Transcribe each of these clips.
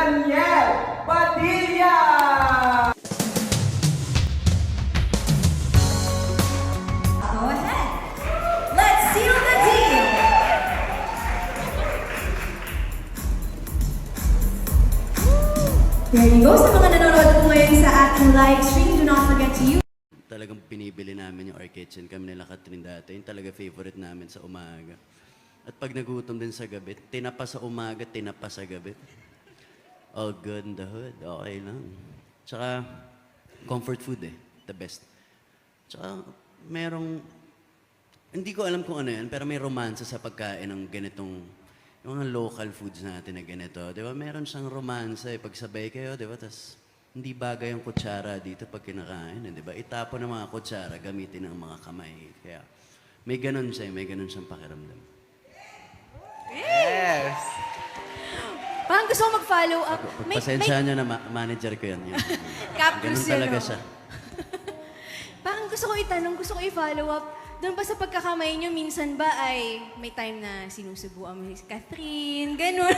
Daniel Padilla! Go ahead. Let's seal the deal. There you go. Sa mga nanonood po ngayon sa ating live stream, do not forget to use Talagang pinibili namin yung Our Kitchen. Kami nila Catherine dati. Yung talaga favorite namin sa umaga. At pag nagutom din sa gabi, tinapa sa umaga, tinapa sa gabi. All good in the hood. Okay lang. Tsaka, comfort food eh. The best. Tsaka, merong, hindi ko alam kung ano yan, pero may romansa sa pagkain ng ganitong, yung mga local foods natin na ganito. Di ba? Meron siyang romansa eh. Pagsabay kayo, di ba? Tas, hindi bagay ang kutsara dito pag kinakain. Di ba? Itapon ng mga kutsara, gamitin ng mga kamay. Kaya, may ganun siya, may ganun siyang pakiramdam. Yes! Parang gusto ko mag-follow up. Pasensya nyo na, manager ko yan. Capcus Ganun yan, talaga oh. siya. Parang gusto ko itanong, gusto ko i-follow up. Doon ba sa pagkakamay nyo, minsan ba ay may time na sinusubuan mo si Catherine, ganun.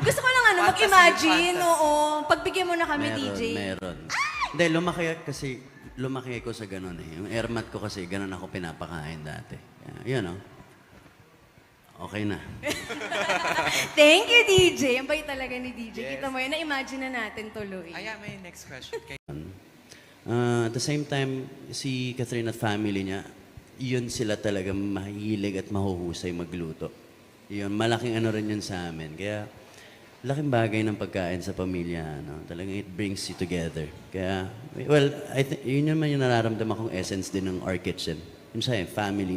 gusto ko lang Fantasy, mag-imagine, fantasy. oo. Pagbigyan mo na kami, DJ. Meron. Hindi, lumaki ko sa ganun eh. Yung airmat ko kasi, ganun ako pinapakain dati. Yan o. Okay na. Thank you, DJ. Ang bait talaga ni DJ. Yes. Kita mo yun, na-imagine na natin tuloy. Ayan, may next question. At the same time, si Catherine at family niya, yun sila talaga mahilig at mahuhusay magluto. Yun, malaking ano rin yun sa amin. Kaya, laking bagay ng pagkain sa pamilya. No? Talagang it brings you together. Kaya, well, yun naman yung nararamdaman kong essence din ng Our Kitchen. Yun siya eh, family.